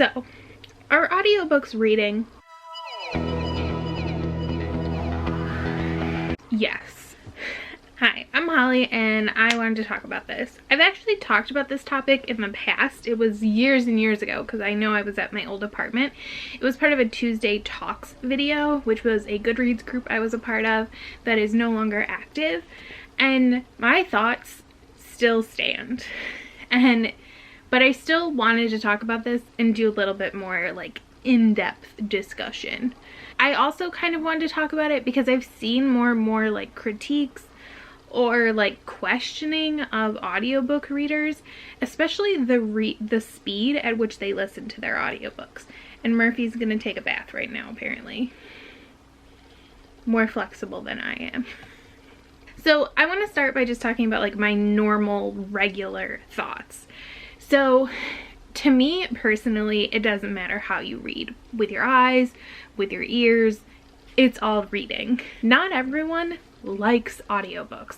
So, are audiobooks reading? Yes. Hi, I'm Holly and I wanted to talk about this. I've actually talked about this topic in the past. It was years and years ago because I know I was at my old apartment. It was part of a Tuesday Talks video, which was a GoodReads group I was a part of that is no longer active. And my thoughts still stand. But I still wanted to talk about this and do a little bit more like in-depth discussion. I also kind of wanted to talk about it because I've seen more and more like critiques or like questioning of audiobook readers, especially the speed at which they listen to their audiobooks. And Murphy's gonna take a bath right now, apparently. More flexible than I am. So I want to start by just talking about like my normal, regular thoughts. So to me personally, it doesn't matter how you read. With your eyes, with your ears, it's all reading. Not everyone likes audiobooks,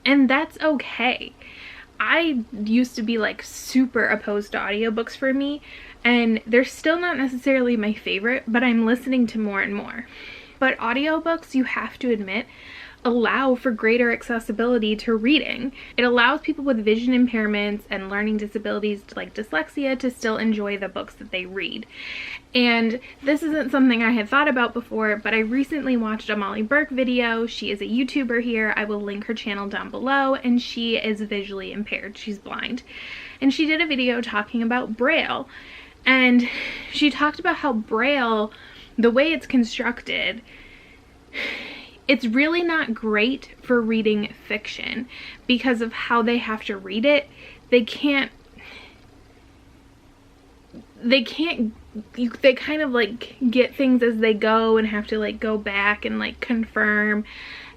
and that's okay. I used to be like super opposed to audiobooks for me, and they're still not necessarily my favorite, but I'm listening to more and more. But audiobooks, you have to admit, allow for greater accessibility to reading. It allows people with vision impairments and learning disabilities like dyslexia to still enjoy the books that they read. And this isn't something I had thought about before, but I recently watched a Molly Burke video. She is a YouTuber here. I will link her channel down below, and she is visually impaired. She's blind. And she did a video talking about Braille. And she talked about how Braille, the way it's constructed, it's really not great for reading fiction because of how they have to read it. They kind of like get things as they go and have to like go back and like confirm,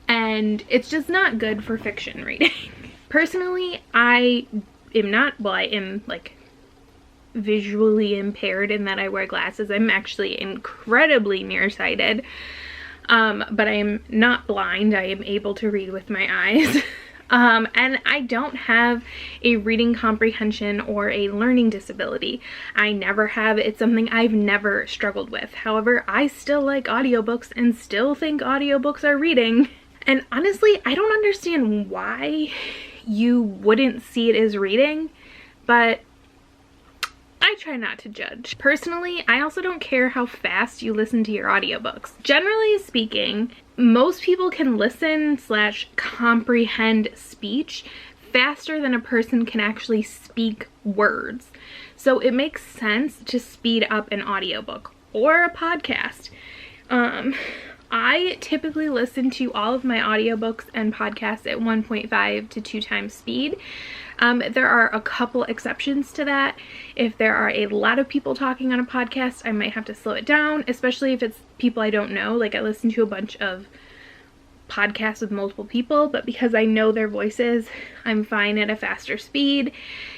and it's just not good for fiction reading. Personally, I am like visually impaired in that I wear glasses. I'm actually incredibly nearsighted. But I am not blind. I am able to read with my eyes. And I don't have a reading comprehension or a learning disability. I never have. It's something I've never struggled with. However, I still like audiobooks and still think audiobooks are reading. And honestly, I don't understand why you wouldn't see it as reading, but I try not to judge. Personally, I also don't care how fast you listen to your audiobooks. Generally speaking, most people can listen / comprehend speech faster than a person can actually speak words. So it makes sense to speed up an audiobook or a podcast. I typically listen to all of my audiobooks and podcasts at 1.5 to 2 times speed. There are a couple exceptions to that. If there are a lot of people talking on a podcast, I might have to slow it down, especially if it's people I don't know. Like I listen to a bunch of podcasts with multiple people, but because I know their voices, I'm fine at a faster speed.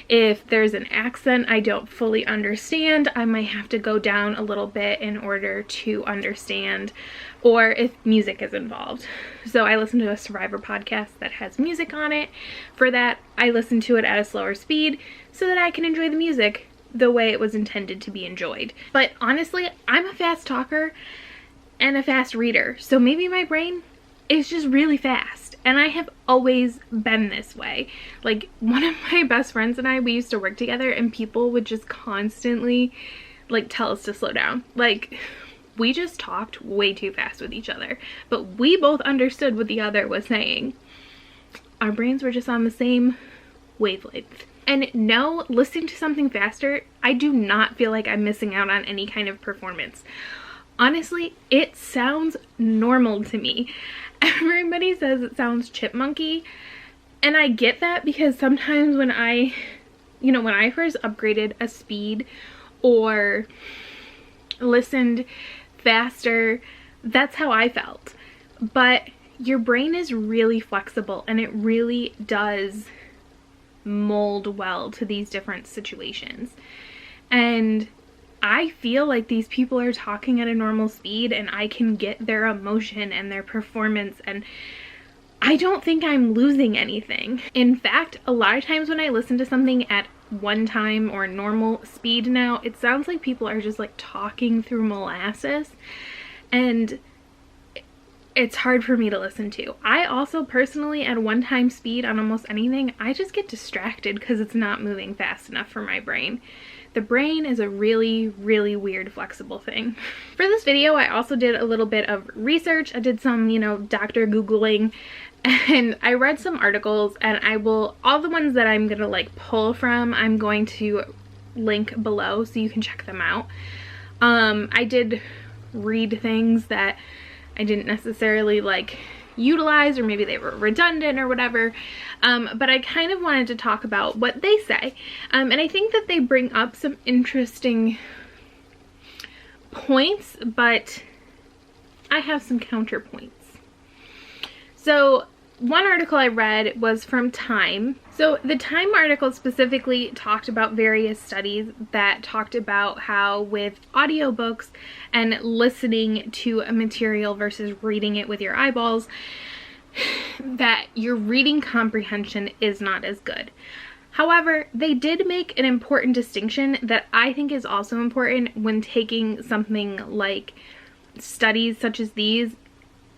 If there's an accent I don't fully understand, I might have to go down a little bit in order to understand, or if music is involved. So I listen to a Survivor podcast that has music on it. For that, I listen to it at a slower speed so that I can enjoy the music the way it was intended to be enjoyed. But honestly, I'm a fast talker and a fast reader, so maybe my brain is just really fast, and I have always been this way. Like one of my best friends and I, we used to work together, and people would just constantly like tell us to slow down. Like we just talked way too fast with each other, but we both understood what the other was saying. Our brains were just on the same wavelength. And no, listening to something faster, I do not feel like I'm missing out on any kind of performance. Honestly, it sounds normal to me. Everybody says it sounds chipmunky, and I get that because sometimes when I first upgraded a speed or listened faster, that's how I felt. But your brain is really flexible, and it really does mold well to these different situations. And I feel like these people are talking at a normal speed, and I can get their emotion and their performance, and I don't think I'm losing anything. In fact, a lot of times when I listen to something at one time or normal speed now, it sounds like people are just like talking through molasses, and it's hard for me to listen to. I also personally, at one time speed on almost anything, I just get distracted because it's not moving fast enough for my brain. The brain is a really, really weird, flexible thing. For this video, I also did a little bit of research. I did some, doctor Googling, and I read some articles, and all the ones that I'm gonna like pull from, I'm going to link below so you can check them out. I did read things that I didn't necessarily like utilize, or maybe they were redundant or whatever, but I kind of wanted to talk about what they say, and I think that they bring up some interesting points, but I have some counterpoints. So one article I read was from Time. So the Time article specifically talked about various studies that talked about how with audiobooks and listening to a material versus reading it with your eyeballs, that your reading comprehension is not as good. However, they did make an important distinction that I think is also important when taking something like studies such as these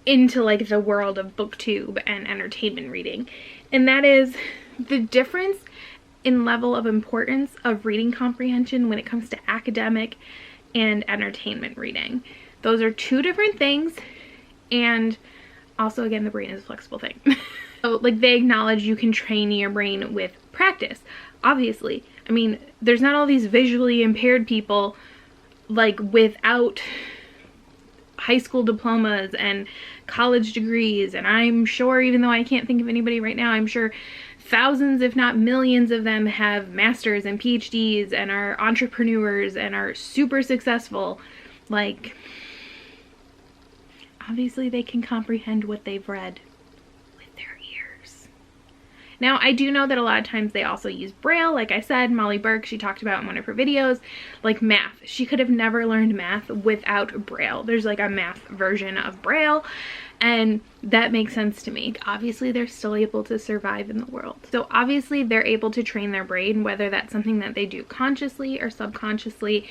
into like the world of booktube and entertainment reading, and that is the difference in level of importance of reading comprehension when it comes to academic and entertainment reading. Those are two different things, and also again, the brain is a flexible thing. So like they acknowledge you can train your brain with practice, obviously. I mean, there's not all these visually impaired people like without high school diplomas and college degrees, and I'm sure, even though I can't think of anybody right now, I'm sure thousands if not millions of them have masters and PhDs and are entrepreneurs and are super successful. Like, obviously they can comprehend what they've read with their ears. Now, I do know that a lot of times they also use Braille. Like I said, Molly Burke, she talked about in one of her videos, like math. She could have never learned math without Braille. There's like a math version of Braille, and that makes sense to me. Obviously, they're still able to survive in the world. So obviously, they're able to train their brain, whether that's something that they do consciously or subconsciously.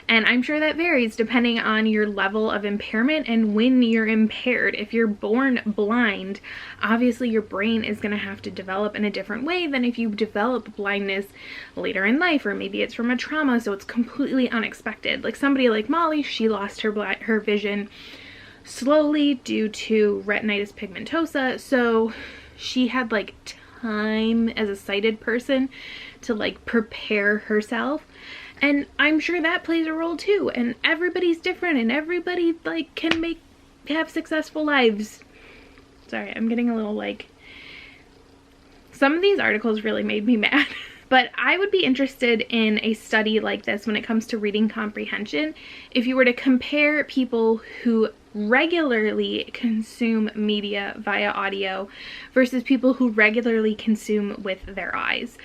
And I'm sure that varies depending on your level of impairment and when you're impaired. If you're born blind, obviously your brain is going to have to develop in a different way than if you develop blindness later in life, or maybe it's from a trauma, so it's completely unexpected. Like somebody like Molly, she lost her vision slowly due to retinitis pigmentosa, so she had like time as a sighted person to like prepare herself, and I'm sure that plays a role too. And everybody's different, and everybody like can have successful lives. Sorry, I'm getting a little like, some of these articles really made me mad. But I would be interested in a study like this when it comes to reading comprehension. If you were to compare people who regularly consume media via audio versus people who regularly consume with their eyes.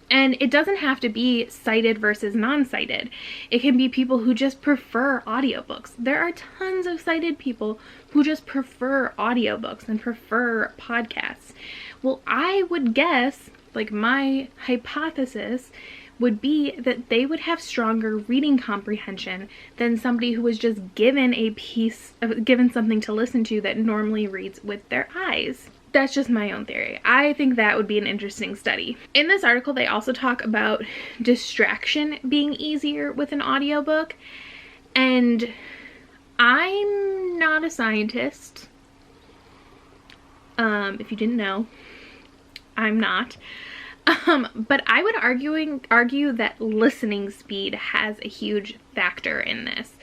And it doesn't have to be sighted versus non-sighted. It can be people who just prefer audiobooks. There are tons of sighted people who just prefer audiobooks and prefer podcasts. Well, I would guess, like my hypothesis would be that they would have stronger reading comprehension than somebody who was just given something to listen to that normally reads with their eyes. That's just my own theory. I think that would be an interesting study. In this article, they also talk about distraction being easier with an audiobook, and I'm not a scientist. If you didn't know, I'm not. But I would argue that listening speed has a huge factor in this.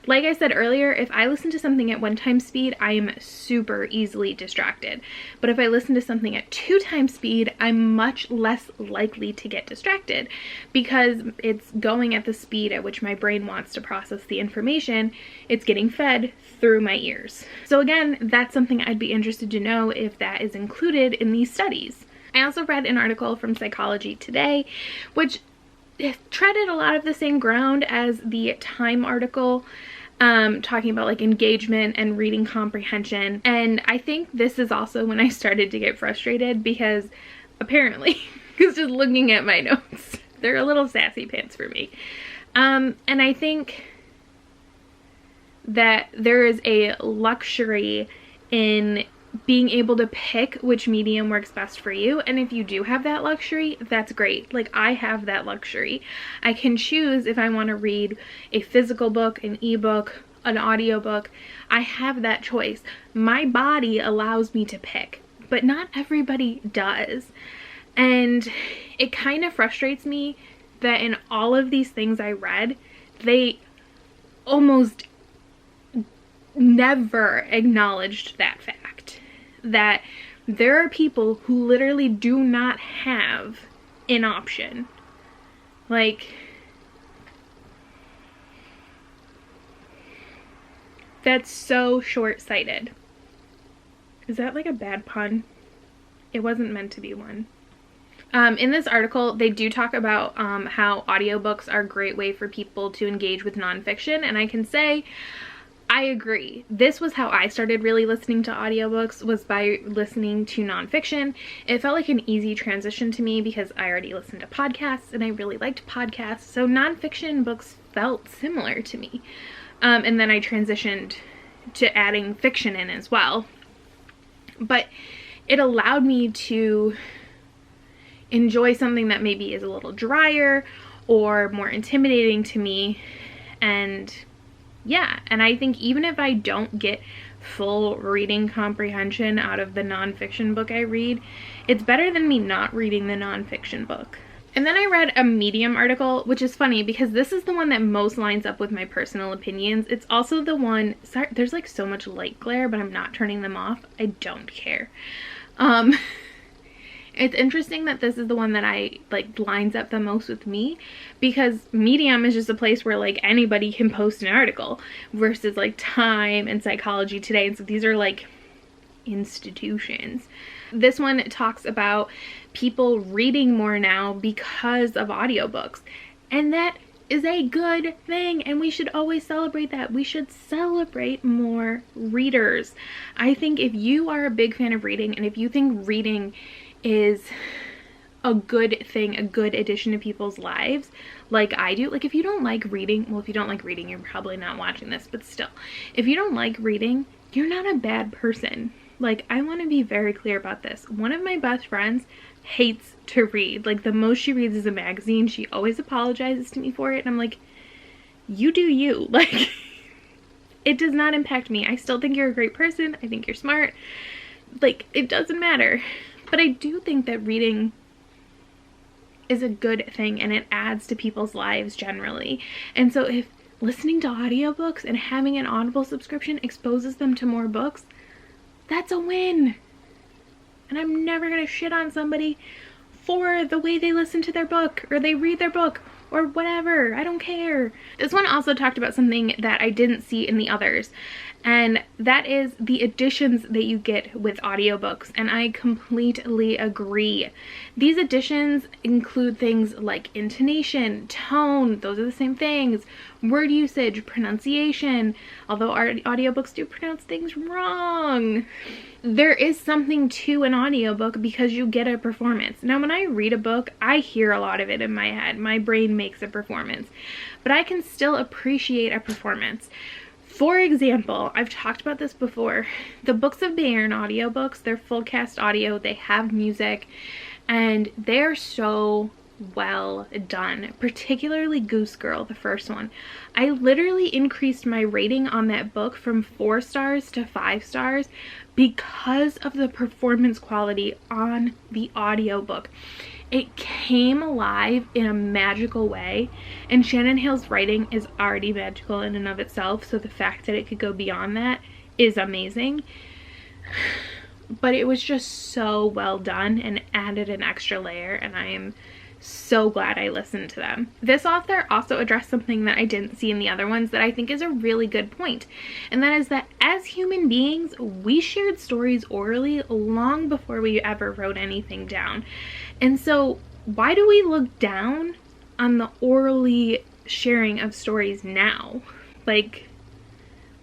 Like I said earlier, if I listen to something at 1 time speed, I am super easily distracted. But if I listen to something at 2 times speed, I'm much less likely to get distracted because it's going at the speed at which my brain wants to process the information. It's getting fed through my ears. So again, that's something I'd be interested to know if that is included in these studies. I also read an article from Psychology Today, which treaded a lot of the same ground as the Time article, talking about like engagement and reading comprehension. And I think this is also when I started to get frustrated because apparently because just looking at my notes, they're a little sassy pants for me. And I think that there is a luxury in being able to pick which medium works best for you. And if you do have that luxury, that's great. Like, I have that luxury. I can choose if I want to read a physical book, an ebook, an audiobook. I have that choice. My body allows me to pick, but not everybody does. And it kind of frustrates me that in all of these things I read, they almost never acknowledged that fact, that there are people who literally do not have an option. Like, that's so short-sighted. Is that like a bad pun? It wasn't meant to be one. In this article, they do talk about how audiobooks are a great way for people to engage with nonfiction, and I can say I agree. This was how I started really listening to audiobooks, was by listening to nonfiction. It felt like an easy transition to me because I already listened to podcasts and I really liked podcasts, so nonfiction books felt similar to me. And then I transitioned to adding fiction in as well. But it allowed me to enjoy something that maybe is a little drier or more intimidating to me. And yeah, and I think even if I don't get full reading comprehension out of the nonfiction book I read, it's better than me not reading the nonfiction book. And then I read a Medium article, which is funny because this is the one that most lines up with my personal opinions. It's also the one, sorry, there's like so much light glare, but I'm not turning them off. I don't care. It's interesting that this is the one that I like lines up the most with me, because Medium is just a place where like anybody can post an article versus like Time and Psychology Today. And so these are like institutions. This one talks about people reading more now because of audiobooks, and that is a good thing, and we should always celebrate that. We should celebrate more readers. I think if you are a big fan of reading, and if you think reading is a good thing, a good addition to people's lives, like I do, like if you don't like reading, well, if you don't like reading, you're probably not watching this, but still, if you don't like reading, you're not a bad person. Like, I want to be very clear about this. One of my best friends hates to read. Like, the most she reads is a magazine. She always apologizes to me for it, and I'm like, you do you. Like, it does not impact me. I still think you're a great person. I think you're smart. Like, it doesn't matter. But I do think that reading is a good thing, and it adds to people's lives generally. And so if listening to audiobooks and having an Audible subscription exposes them to more books, that's a win. And I'm never gonna shit on somebody for the way they listen to their book or they read their book or whatever. I don't care. This one also talked about something that I didn't see in the others, and that is the additions that you get with audiobooks, and I completely agree. These additions include things like intonation, tone, those are the same things, word usage, pronunciation, although our audiobooks do pronounce things wrong. There is something to an audiobook because you get a performance. Now, when I read a book, I hear a lot of it in my head. My brain makes a performance, but I can still appreciate a performance. For example, I've talked about this before, the Books of Bayern audiobooks, they're full cast audio, they have music, and they're so well done, particularly Goose Girl, the first one. I literally increased my rating on that book from 4 stars to 5 stars because of the performance quality on the audiobook. It came alive in a magical way, and Shannon Hale's writing is already magical in and of itself, so the fact that it could go beyond that is amazing. But it was just so well done and added an extra layer, and I am so glad I listened to them. This author also addressed something that I didn't see in the other ones that I think is a really good point, and that is that as human beings, we shared stories orally long before we ever wrote anything down. And so why do we look down on the orally sharing of stories now? Like,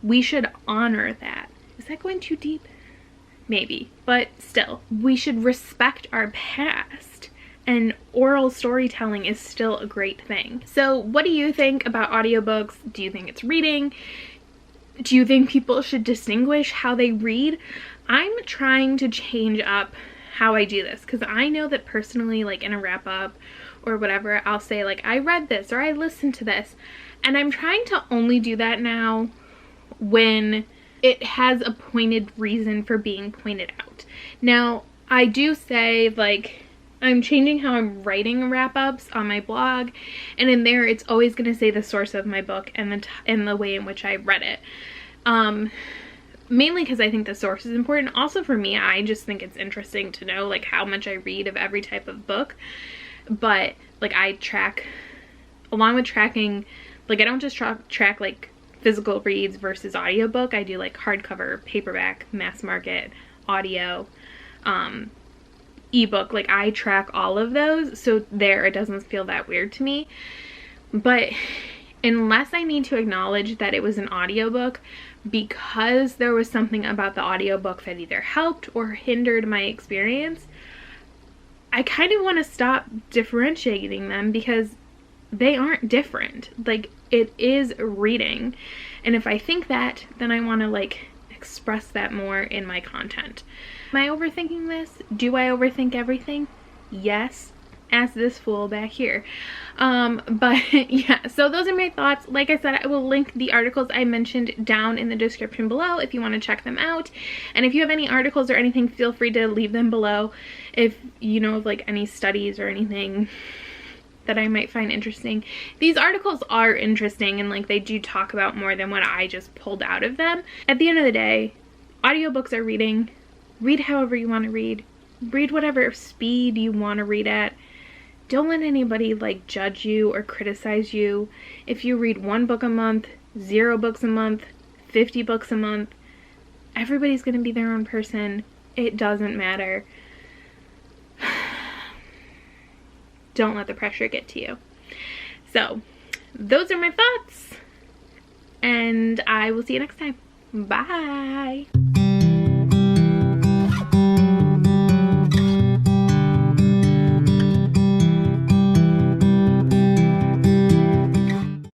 we should honor that. Is that going too deep? Maybe, but still, we should respect our past and oral storytelling is still a great thing. So what do you think about audiobooks? Do you think it's reading? Do you think people should distinguish how they read? I'm trying to change up how I do this, because I know that personally, like in a wrap up or whatever, I'll say like, I read this or I listened to this, and I'm trying to only do that now when it has a pointed reason for being pointed out. Now, I do say, like, I'm changing how I'm writing wrap-ups on my blog, and in there it's always going to say the source of my book and the way in which I read it. Mainly because I think the source is important. Also for me, I just think it's interesting to know like how much I read of every type of book. But like I track, along with tracking, like I don't just track like physical reads versus audiobook. I do like hardcover, paperback, mass market, audio, ebook. Like I track all of those, so there it doesn't feel that weird to me. But unless I need to acknowledge that it was an audiobook because there was something about the audiobook that either helped or hindered my experience, I kind of want to stop differentiating them, because they aren't different. Like, it is reading, and if I think that, then I want to like express that more in my content. Am I overthinking this? Do I overthink everything? Yes. Ask this fool back here. But yeah, so those are my thoughts. Like I said, I will link the articles I mentioned down in the description below if you want to check them out. And if you have any articles or anything, feel free to leave them below. If you know of like any studies or anything that I might find interesting. These articles are interesting, and like they do talk about more than what I just pulled out of them. At the end of the day, audiobooks are reading. Read however you want to read. Read whatever speed you want to read at. Don't let anybody like judge you or criticize you if you read 1 book a month, 0 books a month, 50 books a month. Everybody's gonna be their own person. It doesn't matter. Don't let the pressure get to you. So those are my thoughts, and I will see you next time. Bye.